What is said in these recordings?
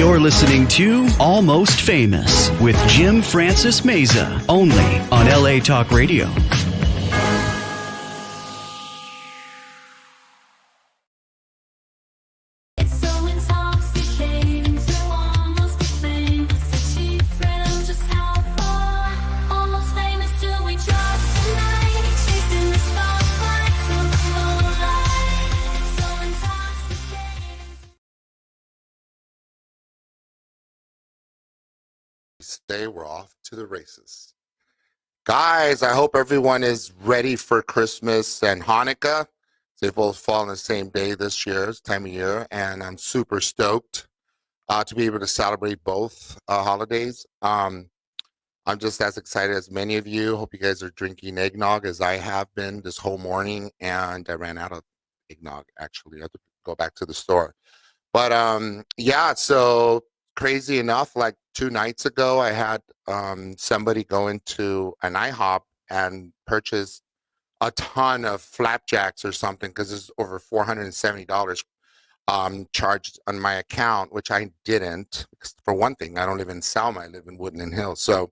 You're listening to Almost Famous with Jim Francis Meza, only on LA Talk Radio. Today we're off to the races. Guys, I hope everyone is ready for Christmas and Hanukkah. They both fall on the same day this year, this time of year, and I'm super stoked to be able to celebrate both holidays. I'm just as excited as many of you. Hope you guys are drinking eggnog as I have been this whole morning, and I ran out of eggnog, actually. I have to go back to the store. But yeah, so crazy enough, like 2 nights ago, I had somebody go into an IHOP and purchase a ton of flapjacks or something because it's over $470 charged on my account, which I didn't. Because for one thing, I don't live in Selma. I live in Woodland Hills. So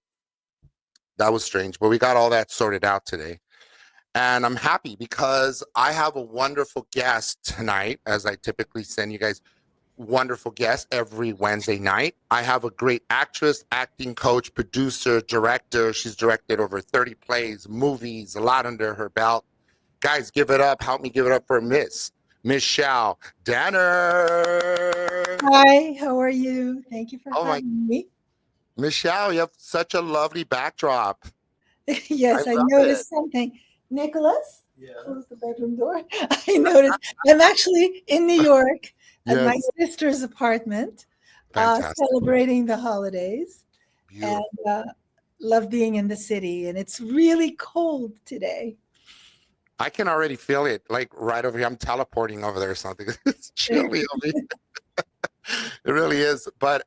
that was strange. But we got all that sorted out today. And I'm happy because I have a wonderful guest tonight, as I typically send you guys wonderful guests every Wednesday night. I have a great actress, acting coach, producer, director. She's directed over 30 plays, movies, a lot under her belt. Guys, give it up. Help me give it up for Miss Michelle Danner. Hi, how are you? Thank you for having me. Michelle, you have such a lovely backdrop. Yes, I noticed something. Nicholas, close the bedroom door. I noticed. I'm actually in New York. At my sister's apartment, celebrating the holidays. Beautiful. And love being in the city. And it's really cold today. I can already feel it, like right over here. I'm teleporting over there or something. It's chilly over here. It really is. But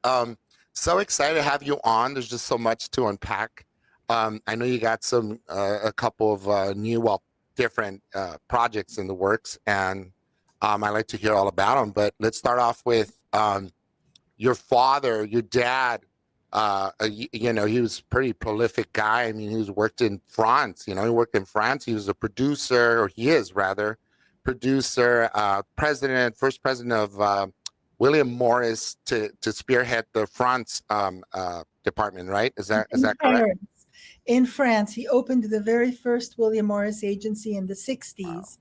so excited to have you on. There's just so much to unpack. I know you got a couple of different projects in the works, and I like to hear all about them, but let's start off with your father, your dad. He was a pretty prolific guy. I mean, he worked in France. He worked in France. He was a producer, or he is rather, producer, first president of William Morris to spearhead the France department, right? Is that correct? In France, he opened the very first William Morris agency in the 60s.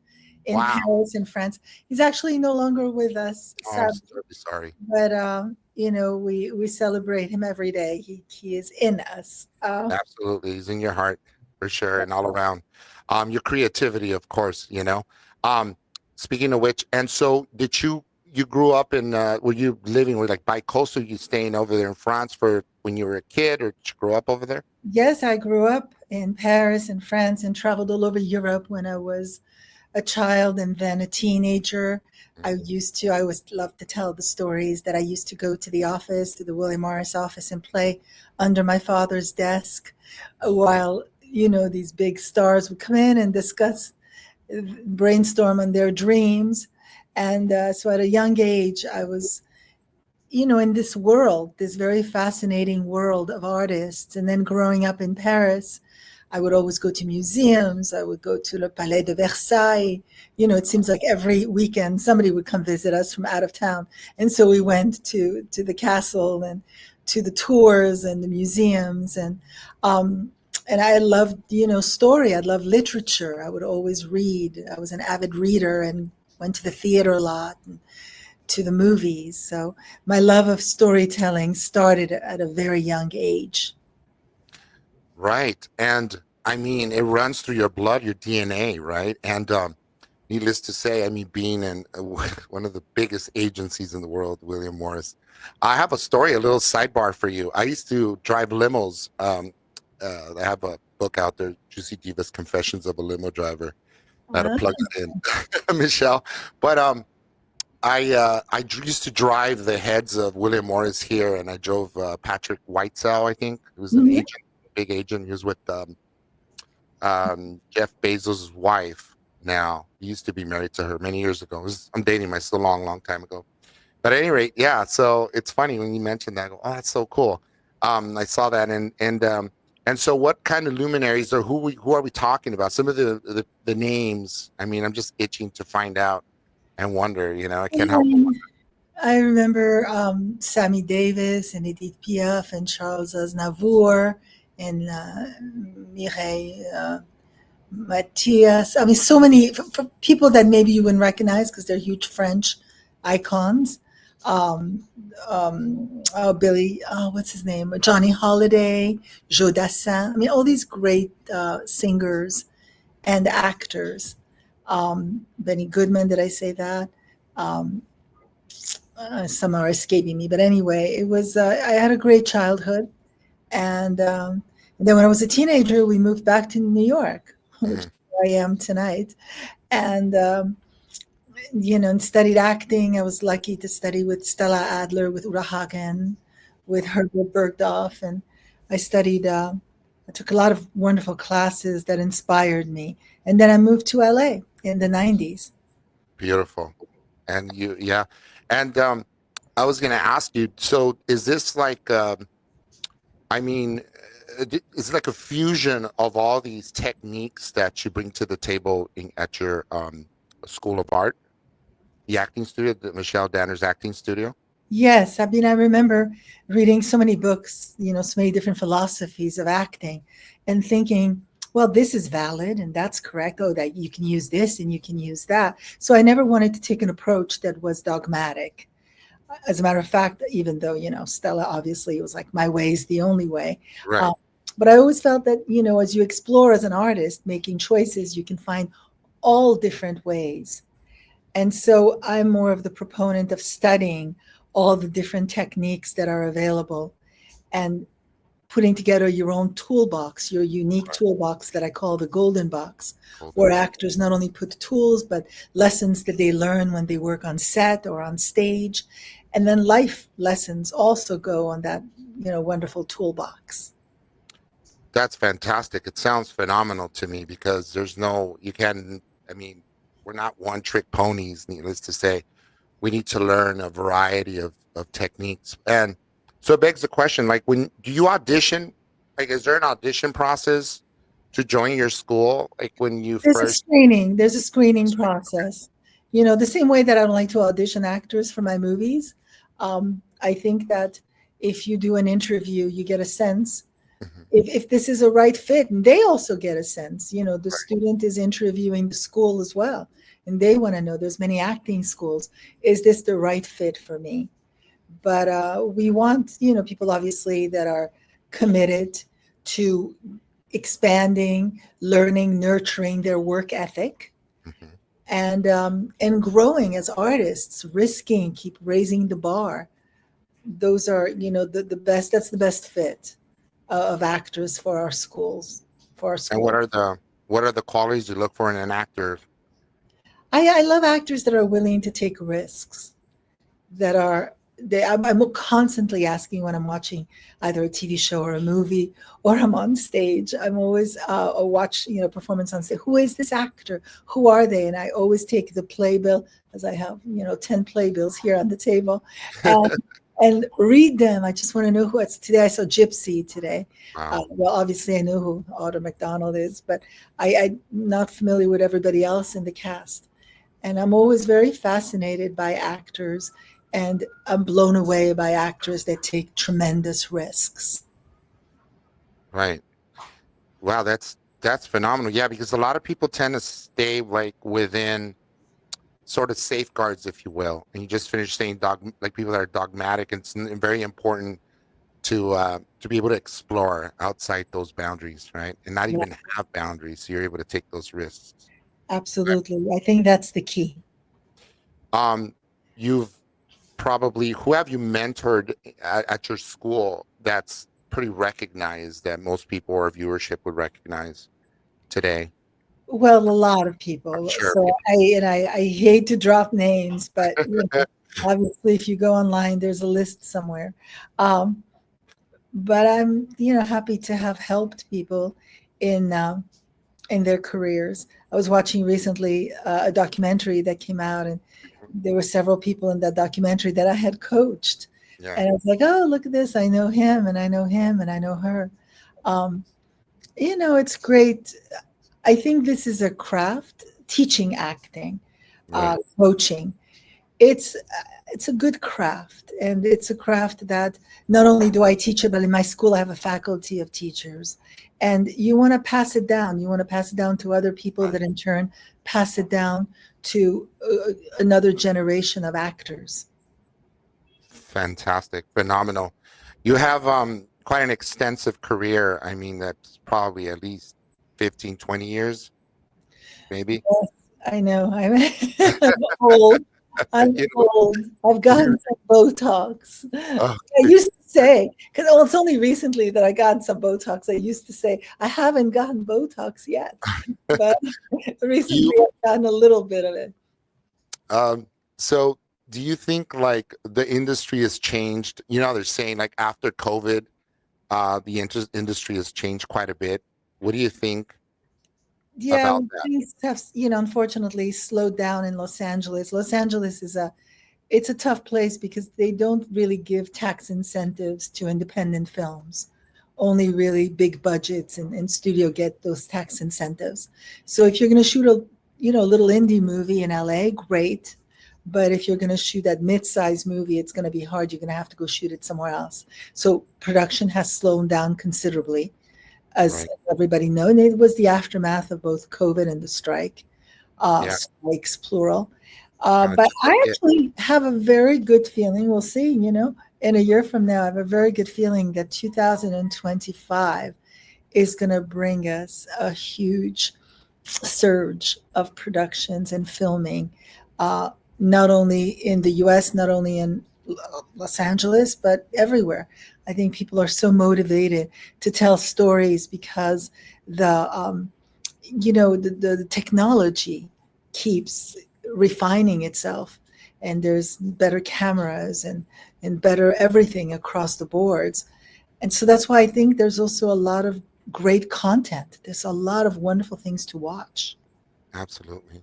Wow. In Paris, in France. He's actually no longer with us. I'm sorry. But we celebrate him every day. He is in us. Absolutely, he's in your heart for sure, and all around. Your creativity, of course. Speaking of which, and so did you grew up in? Were you living with bi-coastal? You staying over there in France for when you were a kid, or did you grow up over there? Yes, I grew up in Paris and France, and traveled all over Europe when I was a child and then a teenager. I always loved to tell the stories that I used to go to the William Morris office, and play under my father's desk while, these big stars would come in and brainstorm on their dreams. And so at a young age, I was, in this world, this very fascinating world of artists. And then growing up in Paris, I would always go to museums. I would go to Le Palais de Versailles. It seems like every weekend somebody would come visit us from out of town. And so we went to the castle and to the tours and the museums. And I loved, story. I loved literature. I would always read. I was an avid reader and went to the theater a lot and to the movies. So my love of storytelling started at a very young age. Right. And I mean, it runs through your blood, your DNA, right? And needless to say, being in one of the biggest agencies in the world, William Morris, I have a story, a little sidebar for you. I used to drive limos. I have a book out there, Juicy Divas Confessions of a Limo Driver. I had to plug it in, Michelle. But I used to drive the heads of William Morris here, and I drove Patrick Whitesell, I think. He was an agent. Big agent. He was with Jeff Bezos' wife now. He used to be married to her many years ago. I'm dating myself a long, long time ago. But at any rate, yeah. So it's funny when you mentioned that. I go, oh, that's so cool. I saw that, and so what kind of luminaries or who are we talking about? Some of the names. I mean, I'm just itching to find out and wonder. I can't help but And I remember Sammy Davis and Edith Piaf and Charles Aznavour and Mireille Mathias. I mean, so many for people that maybe you wouldn't recognize because they're huge French icons. Um, Billy, what's his name? Johnny Holiday, Joe Dassin. I mean, all these great singers and actors. Benny Goodman, did I say that? Um, some are escaping me, but anyway, it was. I had a great childhood, and then when I was a teenager, we moved back to New York, which Mhm. I am tonight, and and studied acting. I was lucky to study with Stella Adler, with Uta Hagen, with Herbert Bergdorf, and I studied. I took a lot of wonderful classes that inspired me, and then I moved to LA in the '90s. Beautiful. And yeah. And I was going to ask you. So, is this like? I mean, it's like a fusion of all these techniques that you bring to the table at your School of Art, the acting studio, the Michelle Danner's acting studio. Yes, I mean, I remember reading so many books, so many different philosophies of acting and thinking, well, this is valid and that's correct. Oh, that you can use this and you can use that. So I never wanted to take an approach that was dogmatic. As a matter of fact, even though, Stella obviously was like, my way is the only way. Right. Um, but I always felt that, as you explore as an artist, making choices, you can find all different ways. And so I'm more of the proponent of studying all the different techniques that are available and putting together your own toolbox, your unique toolbox that I call the golden box, where Golden. actors not only put tools, but lessons that they learn when they work on set or on stage. And then life lessons also go on that, wonderful toolbox. That's fantastic. It sounds phenomenal to me because you can, I mean, we're not one trick ponies, needless to say. We need to learn a variety of techniques. And so it begs the question, like, do you audition? Like, is there an audition process to join your school? Like when you first, There's a screening process. The same way that I don't like to audition actors for my movies. I think that if you do an interview, you get a sense Mhm. if this is a right fit, and they also get a sense. The student is interviewing the school as well, and they want to know, there's many acting schools, is this the right fit for me? But we want, people obviously that are committed to expanding, learning, nurturing their work ethic, Mhm. and growing as artists, risking, keep raising the bar. Those are, the best. That's the best fit of actors for our schools, for our And school. what are the qualities you look for in an actor? I love actors that are willing to take risks, that are I'm constantly asking when I'm watching either a TV show or a movie, or I'm on stage. I'm always watch performance on stage. Who is this actor? Who are they? And I always take the playbill, as I have 10 playbills here on the table, and read them. I just want to know who it's. Today I saw Gypsy today. Wow. Well, obviously I know who Audra McDonald is, but I'm not familiar with everybody else in the cast. And I'm always very fascinated by actors, and I'm blown away by actors that take tremendous risks. Right. Wow, that's phenomenal. Yeah, because a lot of people tend to stay like within sort of safeguards, if you will. And you just finished saying like people that are dogmatic, and it's very important to be able to explore outside those boundaries, right? And not Yeah, even have boundaries, so you're able to take those risks. absolutely. I think that's the key. Um, you've probably who have you mentored at your school that's pretty recognized that most people or viewership would recognize today? Well, a lot of I'm people. sure. So I hate to drop names, but obviously, if you go online, there's a list somewhere. Um, but I'm happy to have helped people in in their careers. I was watching recently a documentary that came out, and there were several people in that documentary that I had coached. Yeah. And I was like, oh, look at this. I know him and I know him and I know her. Um, it's great. I think this is a craft, teaching acting, Right. coaching. It's a good craft, and it's a craft that not only do I teach it, but in my school I have a faculty of teachers, and you want to pass it down. You want to pass it down to other people that in turn pass it down to another generation of actors. Fantastic. Phenomenal. You have quite an extensive career. I mean, that's probably at least 15, 20 years, maybe. Yes, I know. I'm old. I'm You know, old. I've gotten some Botox. oh, I used to say, because it's only recently that I got some Botox. I used to say, I haven't gotten Botox yet. But recently you, I've gotten a little bit of it. so do you think like the industry has changed? You know, they're saying like after COVID, the industry has changed quite a bit. What do you think Yeah, about that? things have, unfortunately slowed down in Los Angeles. Los Angeles it's a tough place because they don't really give tax incentives to independent films. Only really big budgets and studio get those tax incentives. So if you're going to shoot a little indie movie in LA, great. But if you're going to shoot that mid-sized movie, it's going to be hard. You're going to have to go shoot it somewhere else. So production has slowed down considerably, as Right. everybody knows. And it was the aftermath of both COVID and the strike, Yeah. strikes plural. Uh, But just like I it. actually have a very good feeling. We'll see, in a year from now, I have a very good feeling that 2025 is going to bring us a huge surge of productions and filming, not only in the US, not only in Los Angeles, but everywhere. I think people are so motivated to tell stories because the technology keeps refining itself, and there's better cameras and better everything across the boards. And so that's why I think there's also a lot of great content. There's a lot of wonderful things to watch. Absolutely.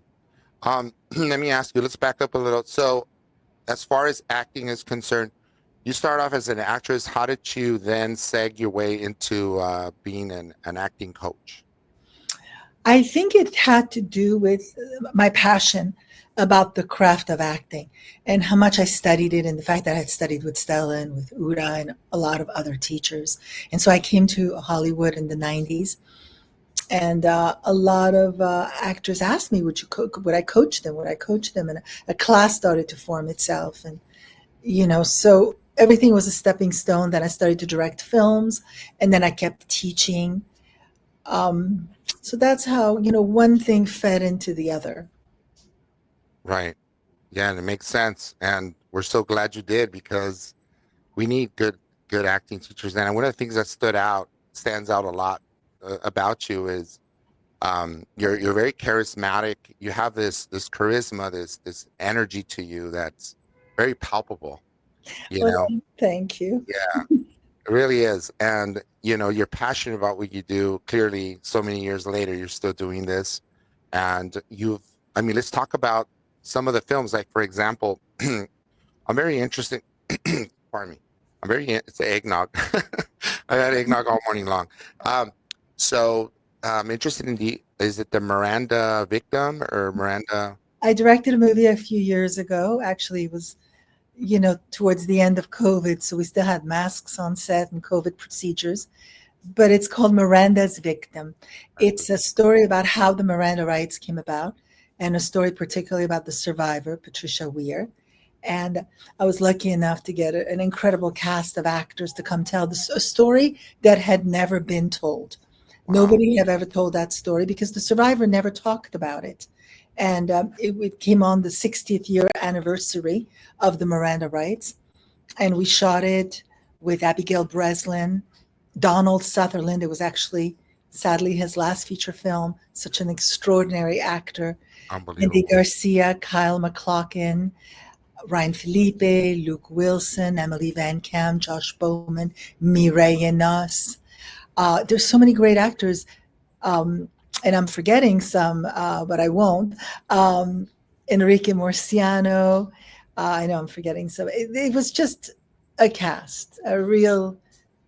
Let me ask you, let's back up a little. So as far as acting is concerned, you start off as an actress. How did you then seg your way into being an acting coach? I think it had to do with my passion about the craft of acting and how much I studied it, and the fact that I had studied with Stella and with Uda and a lot of other teachers. And so I came to Hollywood in the 90s, and a lot of actors asked me, would I coach them? Would I coach them? And a class started to form itself. And, so everything was a stepping stone. Then I started to direct films, and then I kept teaching. So that's how, one thing fed into the other. Right. Yeah, and it makes sense. And we're so glad you did, because we need good acting teachers. And one of the things that stands out a lot about you is you're very charismatic. You have this charisma, this energy to you that's very palpable. You Well, know, thank you. yeah, it really is. And you're passionate about what you do. Clearly, so many years later, you're still doing this. And let's talk about some of the films. Like, for example, I'm very interested. Pardon me. It's eggnog. I had eggnog all morning long. So I'm interested in is it the Miranda Victim or Miranda? I directed a movie a few years ago. Actually, it was, towards the end of COVID. So we still had masks on set and COVID procedures. But it's called Miranda's Victim. It's a story about how the Miranda rights came about, and a story particularly about the survivor, Patricia Weir. And I was lucky enough to get an incredible cast of actors to come tell a story that had never been told. Wow. Nobody had ever told that story because the survivor never talked about it. And it came on the 60th year anniversary of the Miranda rights. And we shot it with Abigail Breslin, Donald Sutherland. It was actually, sadly, his last feature film. Such an extraordinary actor. Unbelievable. Andy Garcia, Kyle MacLachlan, Ryan Felipe, Luke Wilson, Emily Van Camp, Josh Bowman, Mireille Nuss. There's so many great actors, and I'm forgetting some, but I won't. Enrique Morciano. I know I'm forgetting some. It was just a cast, a real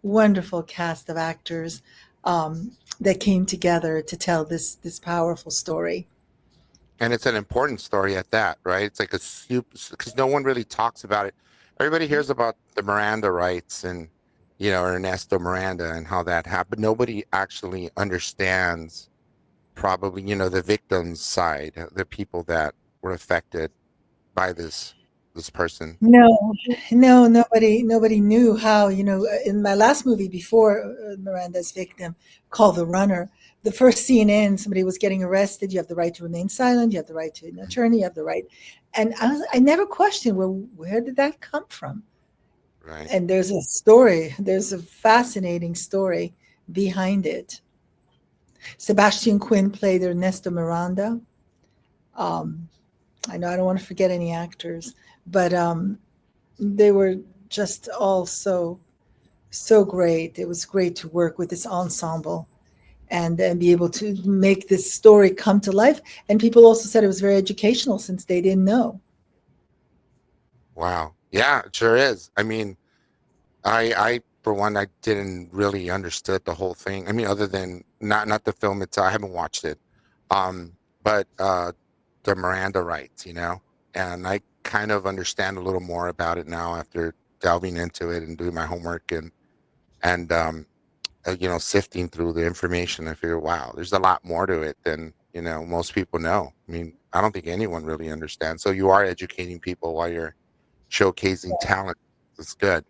wonderful cast of actors that came together to tell this powerful story. And it's an important story at that, right? It's like a super, because no one really talks about it. Everybody hears about the Miranda rights and, Ernesto Miranda and how that happened. Nobody actually understands probably, the victims side, the people that were affected by this person. No, no, nobody knew how. In my last movie before Miranda's Victim, called The Runner, the first scene in, somebody was getting arrested. You have the right to remain silent. You have the right to an attorney. You have the right, and I never questioned, well, where did that come from? Right. And there's a story. There's a fascinating story behind it. Sebastian Quinn played Ernesto Miranda. Um, I know I don't want to forget any actors, but they were just all so great. It was great to work with this ensemble and be able to make this story come to life. And people also said it was very educational since they didn't know. Wow. Yeah, it sure is. I mean, I for one, I didn't really understood the whole thing. I mean, other than not the film itself, I haven't watched it. But the Miranda rights, and I kind of understand a little more about it now after delving into it and doing my homework and sifting through the information. I figure, wow, there's a lot more to it than most people know. I mean, I don't think anyone really understands. So you are educating people while you're showcasing talent. It's good.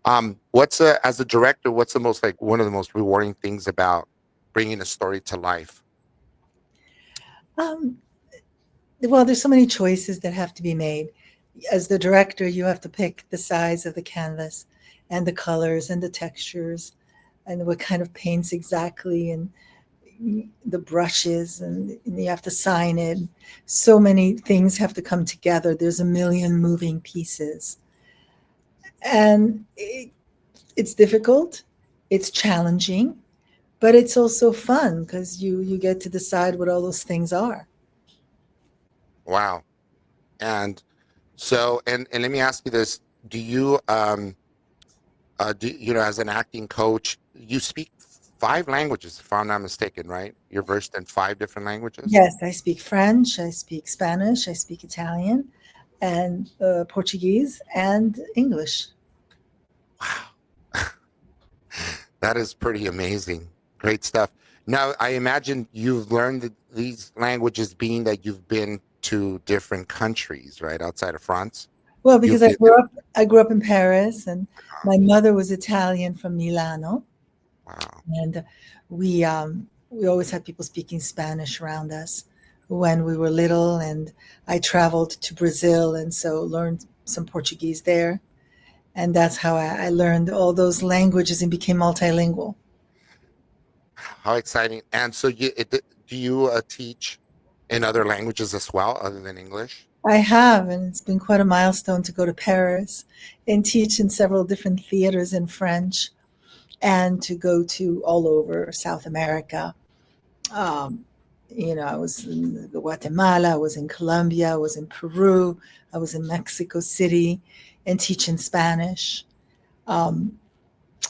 As a director, what's the most like one of the most rewarding things about bringing a story to life? Um, well, there's so many choices that have to be made. As the director, you have to pick the size of the canvas and the colors and the textures and what kind of paints exactly and the brushes and you have to sign it. So many things have to come together. There's a million moving pieces. And it's difficult, it's challenging, but it's also fun because you get to decide what all those things are. Wow. And so, and let me ask you this: Do you, as an acting coach, you speak 5 languages, if I'm not mistaken, right? You're versed in 5 different languages. Yes, I speak French, I speak Spanish, I speak Italian, and Portuguese and English. Wow, that is pretty amazing. Great stuff. Now, I imagine you've learned these languages being that you've been to different countries, right, outside of France. Well, You've because been, I grew up in Paris, and my mother was Italian from Milano, wow. and we always had people speaking Spanish around us when we were little. And I traveled to Brazil, and so learned some Portuguese there, and that's how I learned all those languages and became multilingual. How exciting! And so, do you teach in other languages as well, other than English? I have, and it's been quite a milestone to go to Paris and teach in several different theaters in French and to go to all over South America. Um, I was in Guatemala, I was in Colombia, I was in Peru, I was in Mexico City and teaching Spanish. Um,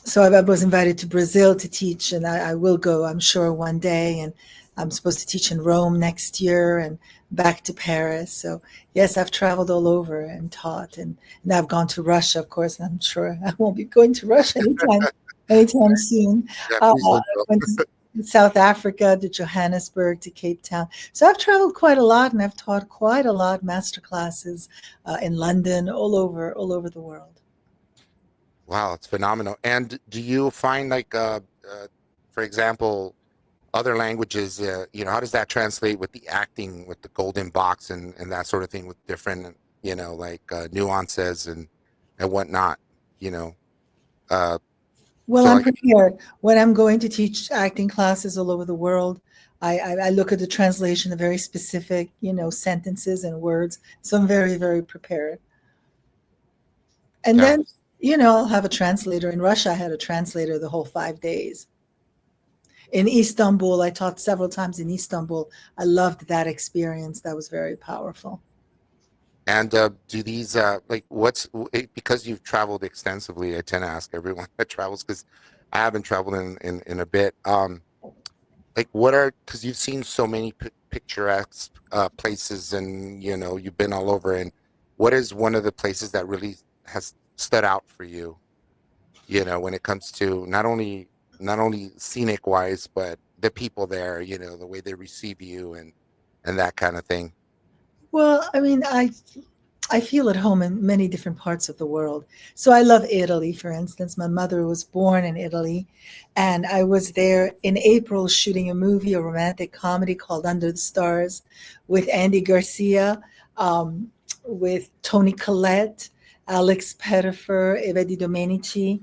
so I was invited to Brazil to teach, and I will go, I'm sure, one day. And I'm supposed to teach in Rome next year and back to Paris. So yes, I've traveled all over and taught, and I've gone to Russia, of course. And I'm sure I won't be going to Russia anytime soon. Yeah, I please let went to South Africa, to Johannesburg, to Cape Town. So I've traveled quite a lot, and I've taught quite a lot, master classes in London, all over the world. Wow, it's phenomenal. And do you find like, for example, other languages, how does that translate with the acting, with the golden box and that sort of thing with different, nuances and whatnot, you know? Uh, Well, so I'm like, prepared. When I'm going to teach acting classes all over the world, I look at the translation of very specific, sentences and words. So I'm very, very prepared. And yeah, then, I'll have a translator. In Russia, I had a translator the whole 5 days. in Istanbul. I taught several times in Istanbul. I loved that experience. That was very powerful. And do these because you've traveled extensively? I tend to ask everyone that travels because I haven't traveled in a bit. Like what are because you've seen so many picturesque places, and you've been all over. And what is one of the places that really has stood out for you? When it comes to not only scenic wise, but the people there. The way they receive you and that kind of thing. Well, I mean, I feel at home in many different parts of the world. So I love Italy, for instance. My mother was born in Italy, and I was there in April shooting a movie, a romantic comedy called Under the Stars, with Andy Garcia, um, with Toni Collette, Alex Pettifer, Eva Di Domenici,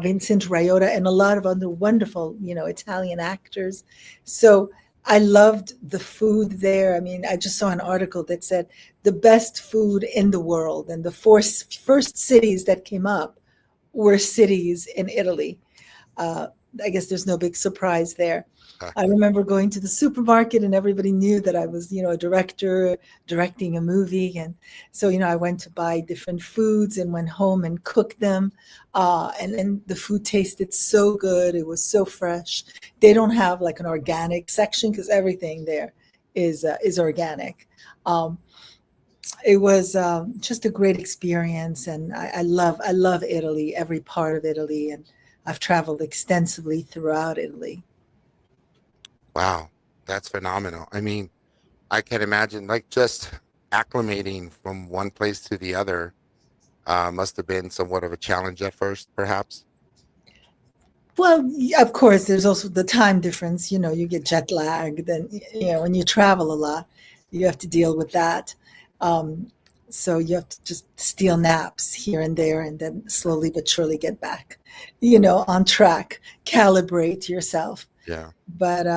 Vincent Raiota, and a lot of other wonderful, Italian actors. So I loved the food there. I mean, I just saw an article that said the best food in the world, and the first cities that came up were cities in Italy. Uh, I guess there's no big surprise there. I remember going to the supermarket and everybody knew that I was, a director directing a movie. And so, I went to buy different foods and went home and cooked them. And then the food tasted so good. It was so fresh. They don't have like an organic section because everything there is organic. Um, it was just a great experience. And I love Italy, every part of Italy. And I've traveled extensively throughout Italy. Wow, that's phenomenal. I mean, I can imagine like just acclimating from one place to the other must have been somewhat of a challenge at first, perhaps. Well, of course, there's also the time difference. You get jet lagged, and when you travel a lot, you have to deal with that. Um, so you have to just steal naps here and there, and then slowly but surely get back, on track, calibrate yourself. Yeah. But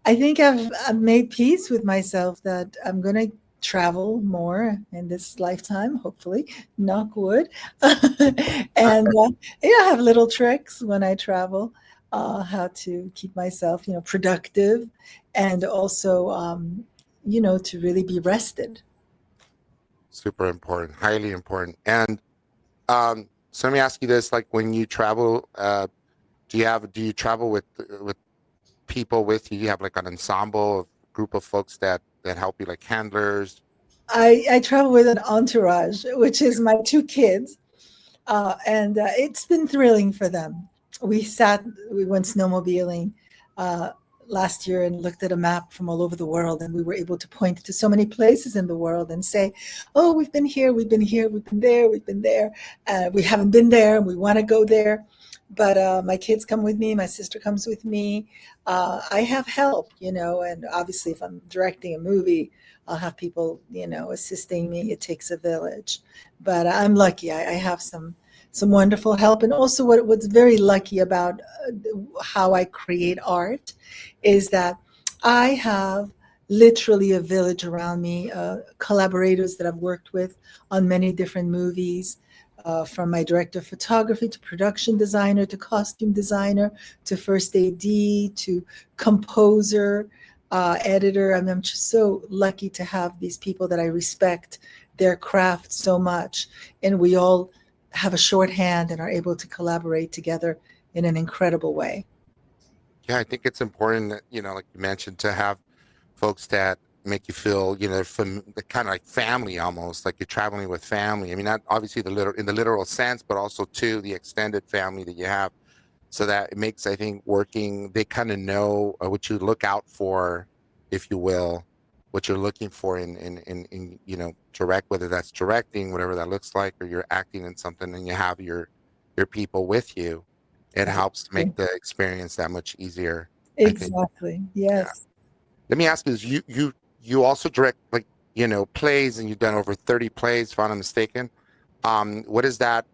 I think I've made peace with myself that I'm going to travel more in this lifetime, hopefully, knock wood. And I have little tricks when I travel, how to keep myself, productive, and also, to really be rested. Super important, highly important. And so let me ask you this: like when you travel, do you travel with people with you? You have like an ensemble, a group of folks that help you, like handlers. I travel with an entourage, which is my two kids, and it's been thrilling for them. We went snowmobiling uh, last year and looked at a map from all over the world, and we were able to point to so many places in the world and say, "Oh, we've been here, we've been here, we've been there, we've been there. We haven't been there, and we want to go there." But my kids come with me. My sister comes with me. I have help, and obviously, if I'm directing a movie, I'll have people, assisting me. It takes a village, but I'm lucky. I have some wonderful help, and also what's very lucky about how I create art is that I have literally a village around me, collaborators that I've worked with on many different movies, from my director of photography to production designer to costume designer to first AD to composer, editor. I mean, I'm just so lucky to have these people that I respect their craft so much. And we all have a shorthand and are able to collaborate together in an incredible way. Yeah, I think it's important that, like you mentioned, to have folks that make you feel, the kind of like family almost, like you're traveling with family. I mean, not obviously in the literal sense, but also to the extended family that you have. So that it makes, I think, working, they kind of know what you look out for, if you will, what you're looking for in direct, whether that's directing, whatever that looks like, or you're acting in something and you have your people with you. It helps make the experience that much easier, I think. Exactly. Yeah. Yes. Let me ask you, is you also direct, like, plays, and you've done over 30 plays, if I'm not mistaken. What does that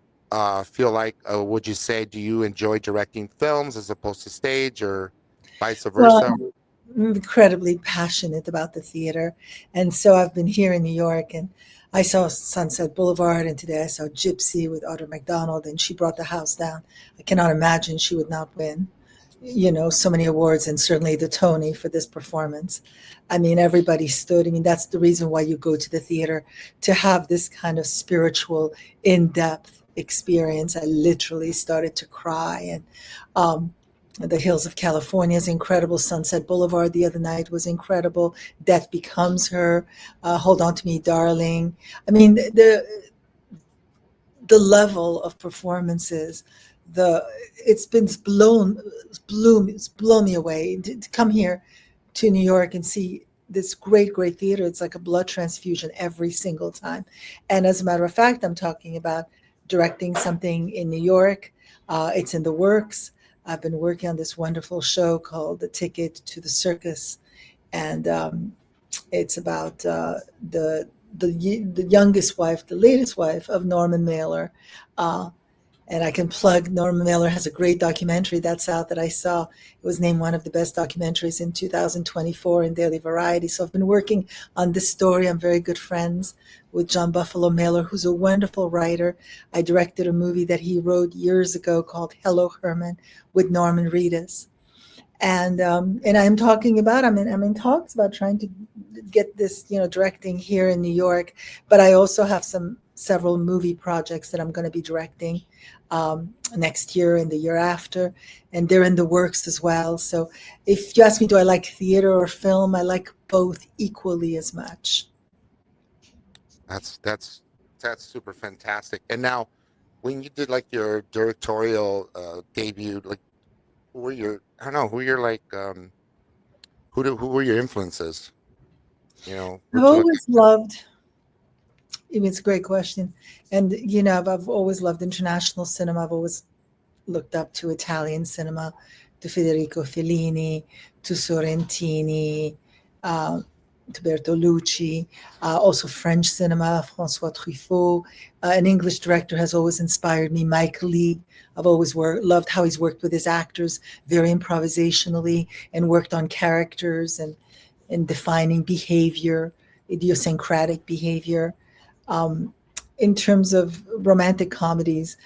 feel like? Would you say, do you enjoy directing films as opposed to stage, or vice Well, versa? I'm incredibly passionate about the theater. And so I've been here in New York, and I saw Sunset Boulevard, and today I saw Gypsy with Audra McDonald, and she brought the house down. I cannot imagine she would not win. so many awards, and certainly the Tony for this performance. I mean, everybody stood. I mean, that's the reason why you go to the theater, to have this kind of spiritual, in-depth experience. I literally started to cry. And The Hills of California is incredible. Sunset Boulevard the other night was incredible. Death Becomes Her. Hold On to Me, Darling. I mean, the level of performances, the it's blown me away to come here to New York and see this great theater. It's like a blood transfusion every single time. And as a matter of fact, I'm talking about directing something in New York. It's in the works. I've been working on this wonderful show called The Ticket to the Circus, and it's about the youngest wife, the latest wife of Norman Mailer. And I can plug, Norman Mailer has a great documentary that's out that I saw. It was named one of the best documentaries in 2024 in Daily Variety. So I've been working on this story. I'm very good friends with John Buffalo Mailer, who's a wonderful writer. I directed a movie that he wrote years ago called Hello, Herman, with Norman Reedus. And I'm in talks about trying to get this, directing here in New York. But I also have several movie projects that I'm going to be directing next year and the year after, and they're in the works as well. So if you ask me, do I like theater or film? I like both equally as much. That's super fantastic. And now, when you did like your directorial debut, like who were your like who were your influences? I've always loved. It's a great question. And, I've always loved international cinema. I've always looked up to Italian cinema, to Federico Fellini, to Sorrentini, to Bertolucci, also French cinema, Francois Truffaut. An English director has always inspired me, Mike Leigh. I've always loved how he's worked with his actors very improvisationally and worked on characters and defining behavior, idiosyncratic behavior. In terms of romantic comedies,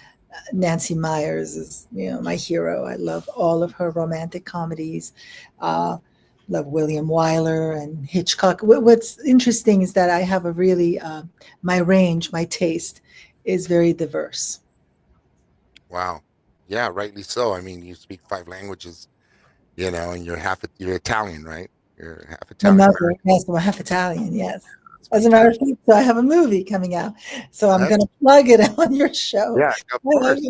Nancy Meyers is, my hero. I love all of her romantic comedies. Love William Wyler and Hitchcock. What's interesting is that I have a really, my taste is very diverse. Wow. Yeah, rightly so. I mean, you speak 5 languages, and you're Italian, right? You're half Italian. Yes, I'm half Italian, yes. As a matter of fact, so I have a movie coming out, so I'm going to plug it on your show. Yeah, of course.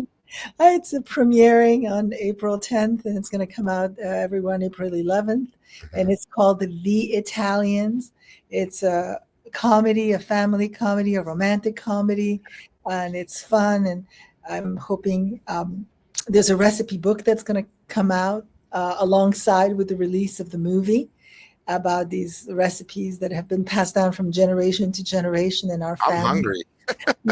It's premiering on April 10th, and it's going to come out everyone April 11th, and it's called The Italians. It's a comedy, a family comedy, a romantic comedy, and it's fun. And I'm hoping there's a recipe book that's going to come out alongside with the release of the movie, about these recipes that have been passed down from generation to generation in our family. I'm hungry.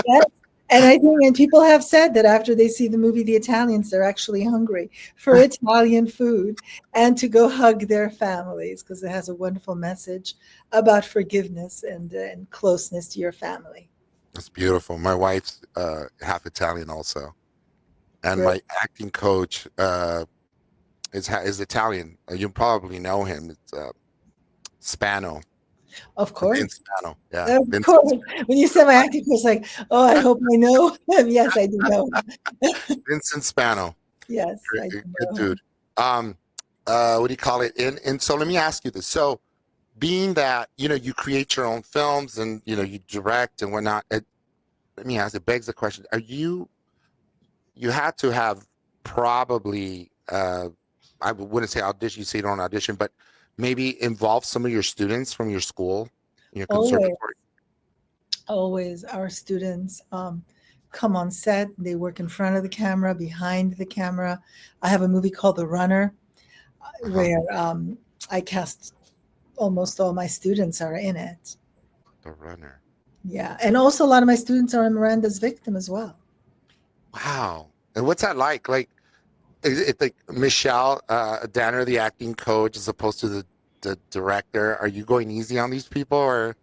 Yes. And I think, and people have said that after they see the movie The Italians, they're actually hungry for Italian food and to go hug their families, because it has a wonderful message about forgiveness and closeness to your family. That's beautiful. My wife's half Italian also, and my acting coach is Italian. You probably know him. It's Spano. Of course. Vince Spano. Yeah. Of course. When you said my acting coach, like, oh, I hope I know him. Yes, I do know him. Vincent Spano. Yes. Good dude. What do you call it? And so let me ask you this. So being that, you create your own films and, you direct and whatnot, let me ask, it begs the question, you had to have probably, I wouldn't say audition, you say you don't audition, but maybe involve some of your students from your school, your conservatory? Always. Our students come on set. They work in front of the camera, behind the camera. I have a movie called The Runner, where I cast almost all my students are in it. The Runner. Yeah. And also a lot of my students are in Miranda's Victim as well. Wow. And what's that like? Like, it's like Michelle Danner, the acting coach, as opposed to the director. Are you going easy on these people, or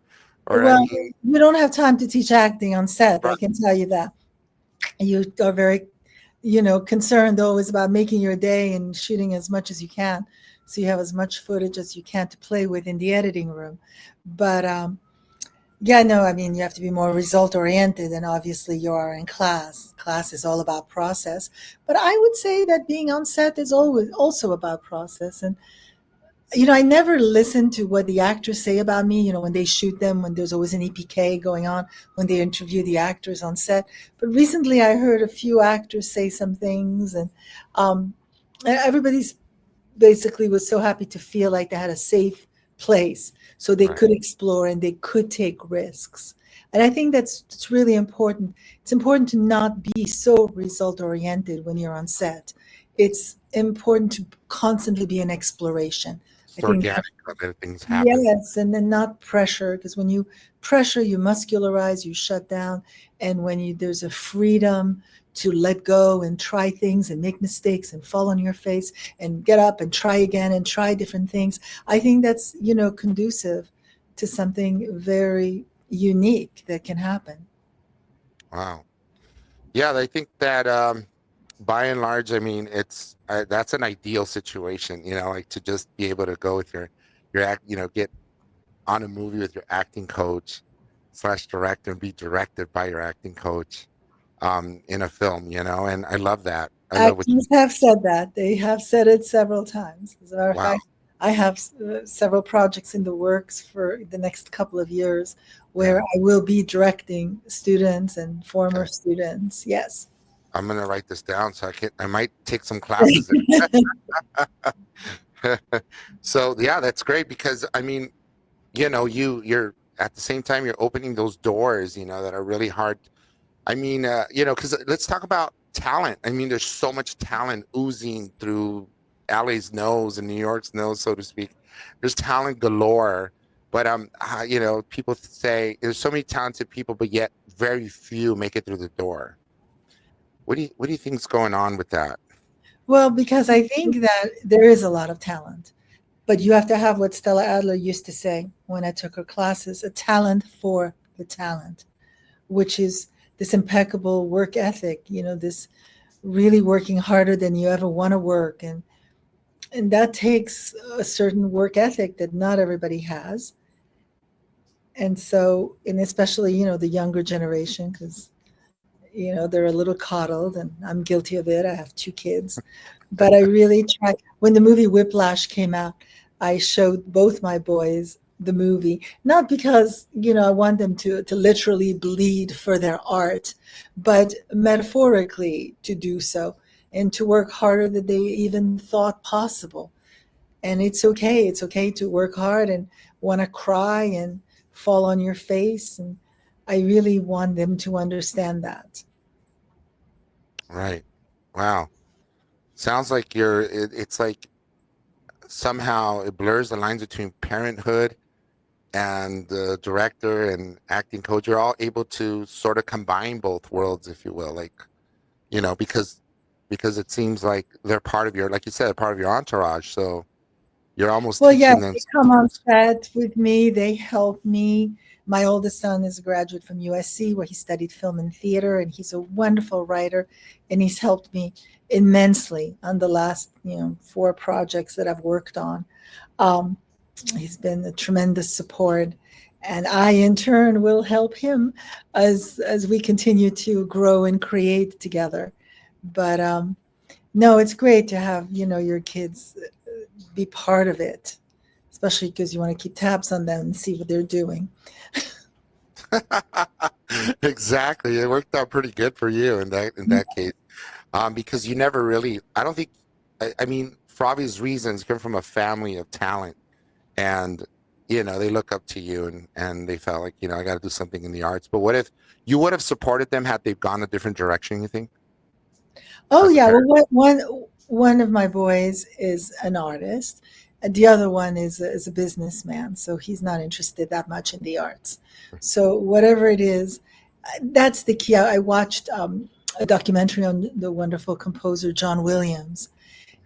well, you don't have time to teach acting on set. Right. I can tell you that. You are very concerned always about making your day and shooting as much as you can, so you have as much footage as you can to play with in the editing room. But yeah, no, I mean, you have to be more result oriented, and obviously you are in class. Class is all about process. But I would say that being on set is always also about process. And I never listen to what the actors say about me, when they shoot them, when there's always an EPK going on, when they interview the actors on set. But recently I heard a few actors say some things, and everybody's basically was so happy to feel like they had a safe place so they Right. could explore and they could take risks. And I think it's really important. It's important to not be so result oriented when you're on set. It's important to constantly be in exploration. I It's think organic, that things happen. yes, and then not pressure, because when you pressure, you muscularize, you shut down, and when there's a freedom to let go and try things and make mistakes and fall on your face and get up and try again and try different things. I think that's conducive to something very unique that can happen. Wow. Yeah, I think that by and large, I mean, that's an ideal situation, like to just be able to go with your act, get on a movie with your acting coach slash director and be directed by your acting coach in a film, and I love that. I love what you, Actors have said that. They have said it several times. As a matter of wow. fact, I have several projects in the works for the next couple of years where I will be directing students and former students. Yes. I'm gonna write this down so I might take some classes. So yeah, that's great because I mean, you're at the same time you're opening those doors, that are really hard. I mean, because let's talk about talent. I mean, there's so much talent oozing through LA's nose and New York's nose, so to speak. There's talent galore, but people say there's so many talented people, but yet very few make it through the door. What do you think's going on with that? Well, because I think that there is a lot of talent, but you have to have what Stella Adler used to say when I took her classes, a talent for the talent, which is this impeccable work ethic, this really working harder than you ever want to work. And that takes a certain work ethic that not everybody has. And so, and especially, the younger generation, because, they're a little coddled, and I'm guilty of it. I have 2 kids. But I really tried. When the movie Whiplash came out, I showed both my boys the movie, not because, I want them to literally bleed for their art, but metaphorically to do so and to work harder than they even thought possible. And it's okay. It's okay to work hard and want to cry and fall on your face. And I really want them to understand that. Right. Wow. Sounds like it's like somehow it blurs the lines between parenthood and the director and acting coach. You're all able to sort of combine both worlds, if you will, like, because it seems like they're part of your, like you said, part of your entourage. So you're almost Well, yeah, teaching them they come on skills. set with me. They help me. My oldest son is a graduate from USC, where he studied film and theater, and he's a wonderful writer. And he's helped me immensely on the last, 4 projects that I've worked on. Um, he's been a tremendous support, and I, in turn, will help him as we continue to grow and create together. But no, it's great to have your kids be part of it, especially because you want to keep tabs on them and see what they're doing. Exactly. It worked out pretty good for you in that case. Because you never really, I don't think, I mean, for obvious reasons, come from a family of talent, and they look up to you, and they felt like, I got to do something in the arts. But what if you would have supported them had they gone a different direction, you think, Oh as a yeah, parent? well, one of my boys is an artist, and the other one is a businessman. So he's not interested that much in the arts. So whatever it is, that's the key. I watched a documentary on the wonderful composer John Williams,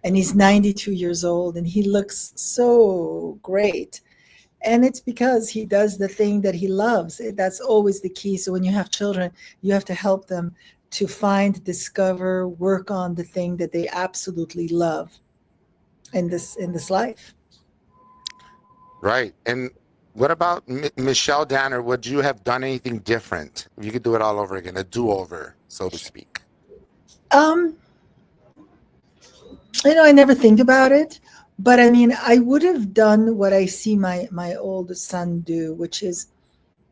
and he's 92 years old, and he looks so great. And it's because he does the thing that he loves. That's always the key. So when you have children, you have to help them to find, discover, work on the thing that they absolutely love in this life. Right. And what about Michelle Danner? Would you have done anything different if you could do it all over again, a do-over, so to speak? Um, I never think about it, but I mean, I would have done what I see my oldest son do, which is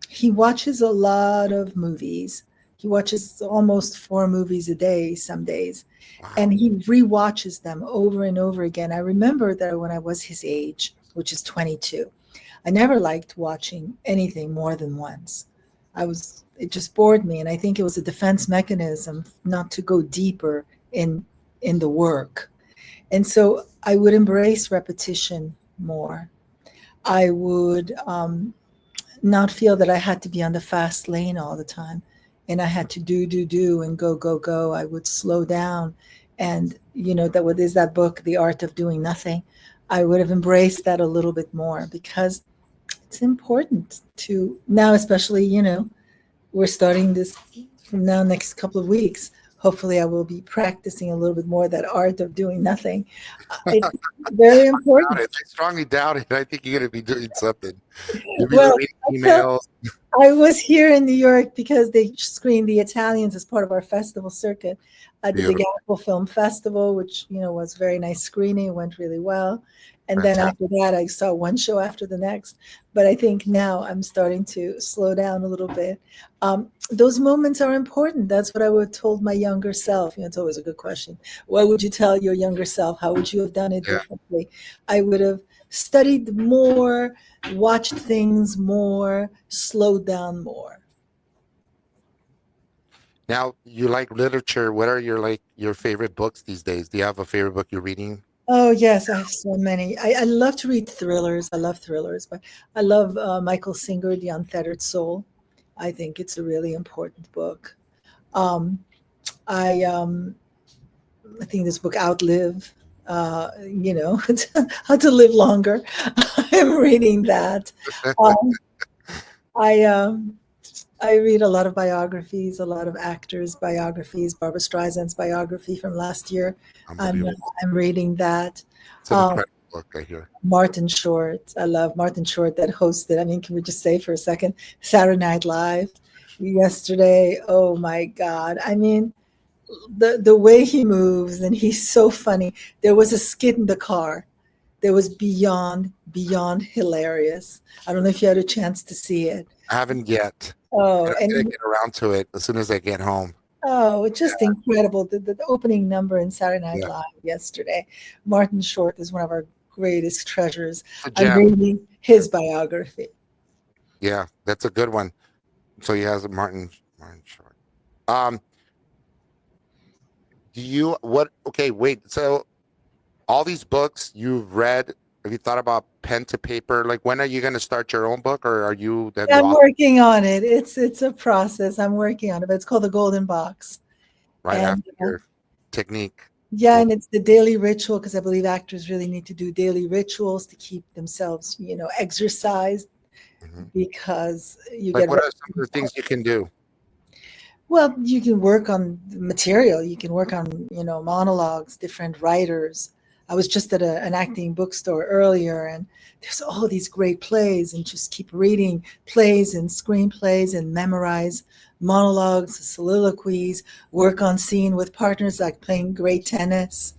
he watches a lot of movies. He watches almost 4 movies a day some days, Wow. and he rewatches them over and over again. I remember that when I was his age, which is 22, I never liked watching anything more than once. It just bored me, and I think it was a defense mechanism not to go deeper in the work. And so I would embrace repetition more. I would not feel that I had to be on the fast lane all the time and I had to do and go. I would slow down. And, that what is that book, The Art of Doing Nothing? I would have embraced that a little bit more because it's important to now, especially, we're starting this from now next couple of weeks. Hopefully I will be practicing a little bit more that art of doing nothing. It's very important. I strongly doubt it. I think you're going to be doing something. You'll be Well, reading emails. I was here in New York because they screened The Italians as part of our festival circuit at the Big Beautiful. Apple Film Festival, which, was a very nice screening. It went really well. And then Fantastic. after that, I saw one show after the next. But I think now I'm starting to slow down a little bit. Those moments are important. That's what I would have told my younger self. It's always a good question. What would you tell your younger self? How would you have done it Yeah. differently? I would have studied more, watched things more, slowed down more. Now, you like literature. What are your favorite books these days? Do you have a favorite book you're reading? Oh, yes, I have so many. I love to read thrillers. I love thrillers, but I love Michael Singer, The Unfettered Soul. I think it's a really important book. Um, I think this book, Outlive, How to Live Longer. I'm reading that. Um, I um, I read a lot of biographies, a lot of actors' biographies. Barbara Streisand's biography from last year. I'm Unbelievable. I'm reading that. It's an Um, incredible book, I hear. Martin Short. I love Martin Short that hosted. I mean, can we just say for a second, Saturday Night Live yesterday? Oh my God! I mean, the way he moves and he's so funny. There was a skit in the car. There was beyond hilarious. I don't know if you had a chance to see it. I haven't yet. Oh, I'm going to and get around to it as soon as I get home. oh, it's just incredible. The opening number in Saturday Night Yeah. Live yesterday. Martin Short is one of our greatest treasures. It's a I'm gem. reading his biography. Yeah, that's a good one. So he has a Martin Short. Um, okay, wait. So all these books you've read, have you thought about pen to paper? Like, when are you going to start your own book, or are you that I'm author working on it. It's a process. I'm working on it, but it's called The Golden Box. right And after your technique? yeah, and it's the daily ritual because I believe actors really need to do daily rituals to keep themselves, exercised Mhm. because you Like, get what are some of the things you can do? well, you can work on the material. You can work on, monologues, different writers. I was just at an acting bookstore earlier, and there's all these great plays, and just keep reading plays and screenplays and memorize monologues, soliloquies, work on scene with partners, like playing great tennis,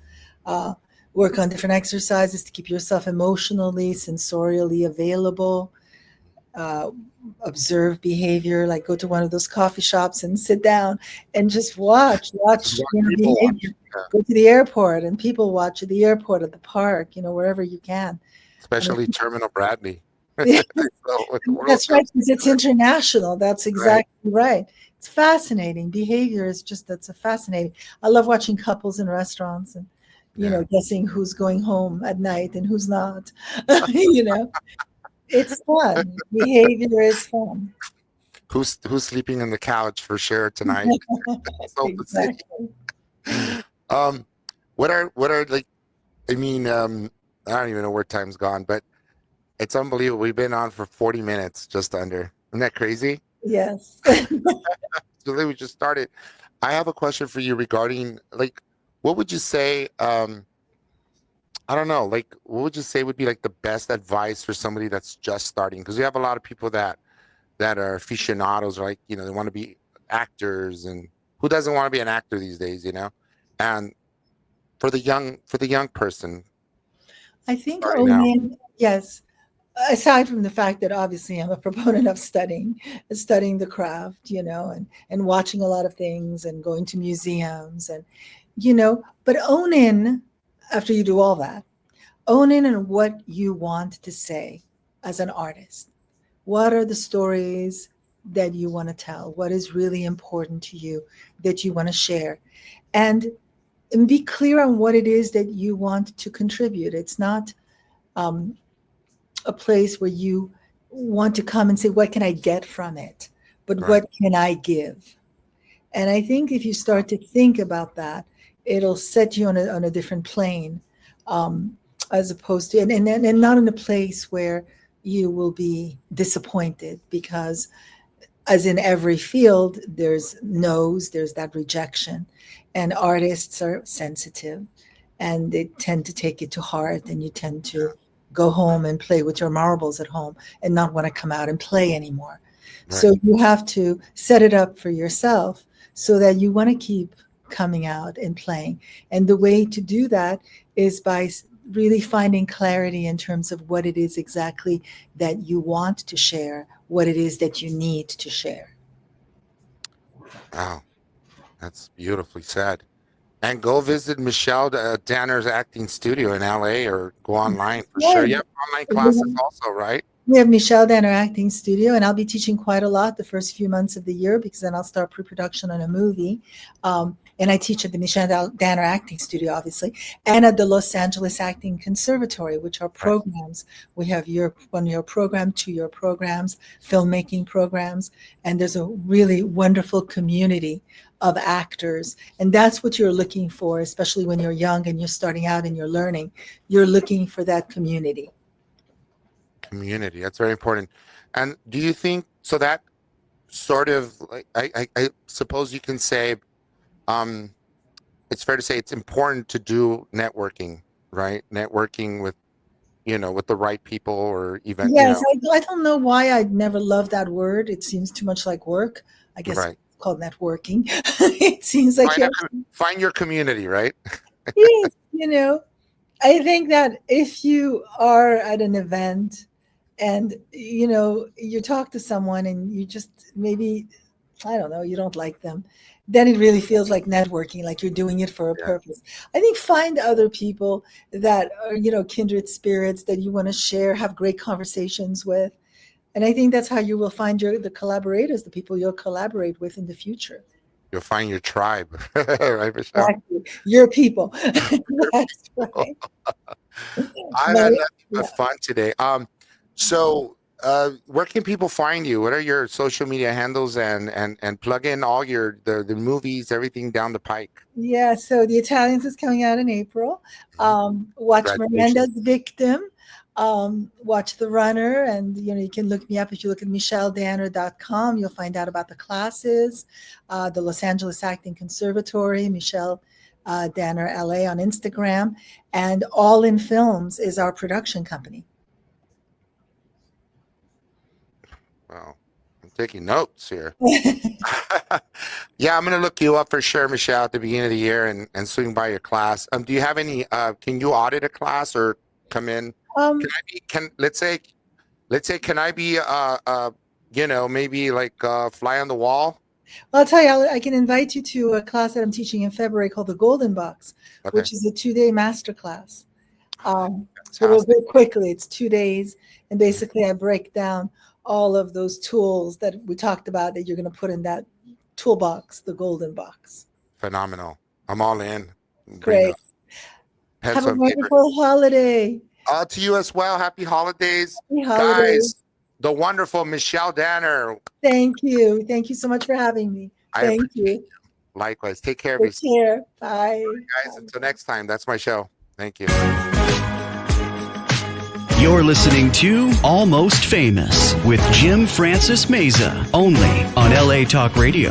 uh, work on different exercises to keep yourself emotionally, sensorially available, uh, observe behavior, like go to one of those coffee shops and sit down and just watch Just watch people watch. behavior. Yeah. Go to the airport and people watch at the airport, at the park, wherever you can. Especially Terminal Bradley. Yeah, So, with the World that's Cup, right, because it's international. That's right? exactly right. It's fascinating. Behavior is that's a fascinating. I love watching couples in restaurants and, Yeah. guessing who's going home at night and who's not. you know, it's fun. Behavior is fun. Who's sleeping on the couch for sure tonight? So let's see. Exactly. Um, what are like? I mean, I don't even know where time's gone, but It's unbelievable. We've been on for 40 minutes, just under. Isn't that crazy? Yes. So we just started. I have a question for you regarding like, what would you say? I don't know. Like, what would you say would be like the best advice for somebody that's just starting? Because we have a lot of people that are aficionados, like they want to be actors, and who doesn't want to be an actor these days, And for the young person I think starting out, owning, yes, aside from the fact that obviously I'm a proponent of studying the craft, and watching a lot of things and going to museums but own in after you do all that, own in on what you want to say as an artist. What are the stories that you want to tell? What is really important to you that you want to share? And, and be clear on what it is that you want to contribute. It's not um, a place where you want to come and say, what can I get from it? But right? what can I give? And I think if you start to think about that, it'll set you on a different plane, um, as opposed to, and not in a place where you will be disappointed, because as in every field, there's no's, there's that rejection. And artists are sensitive and they tend to take it to heart, and you tend to go home and play with your marbles at home and not want to come out and play anymore. Right. So you have to set it up for yourself so that you want to keep coming out and playing. And the way to do that is by really finding clarity in terms of what it is exactly that you want to share, what it is that you need to share. Wow, that's beautifully said. And go visit Michelle Danner's acting studio in LA, or go online for sure. You Yes. have online classes also, right? We have Michelle Danner Acting Studio, and I'll be teaching quite a lot the first few months of the year, because then I'll start pre-production on a movie. And I teach at the Michelle Danner Acting Studio, obviously, and at the Los Angeles Acting Conservatory, which are programs. We have 1-year program, 2-year programs, filmmaking programs, and there's a really wonderful community of actors. And that's what you're looking for, especially when you're young and you're starting out and you're learning. You're looking for that community. Community. That's very important. And do you think so that sort of like I suppose you can say it's fair to say it's important to do networking, right? Networking with with the right people, or even Yes, I don't know why I never loved that word. It seems too much like work. I guess right. it's called networking. It seems like Find your community, right? yes, I think that if you are at an event and you talk to someone and you just maybe, I don't know, you don't like them, then it really feels like networking, like you're doing it for a purpose. I think find other people that are kindred spirits that you want to share, have great conversations with, and I think that's how you will find the collaborators, the people you'll collaborate with in the future. You'll find your tribe, right, Michelle? Exactly. Your people. That's right. I had nothing but fun today. So where can people find you? What are your social media handles, and plug in all the movies, everything down the pike? Yeah, so The Italians is coming out in April. Watch Miranda's Victim. Watch The Runner, and you can look me up. If you look at michelledanner.com, you'll find out about the classes, the Los Angeles Acting Conservatory, Michelle Danner LA on Instagram, and All in Films is our production company. Wow, I'm taking notes here. Yeah, I'm gonna look you up for sure, Michelle, at the beginning of the year, and swing by your class. Do you have any? Can you audit a class or come in? Let's say, can I be maybe like fly on the wall? Well, I'll tell you, I can invite you to a class that I'm teaching in February called the Golden Box, which is a 2-day master class. So we'll go quickly. It's 2 days, and basically I break down all of those tools that we talked about that you're going to put in that toolbox, the Golden Box. Phenomenal. I'm all in. Great. Have a wonderful holiday. To you as well. Happy holidays. Happy holidays. Guys, the wonderful Michelle Danner. Thank you. Thank you so much for having me. Thank you. Likewise. Take care of yourself. Take care. Bye. Guys, until next time. That's my show. Thank you. You're listening to Almost Famous with Jim Francis Meza, only on LA Talk Radio.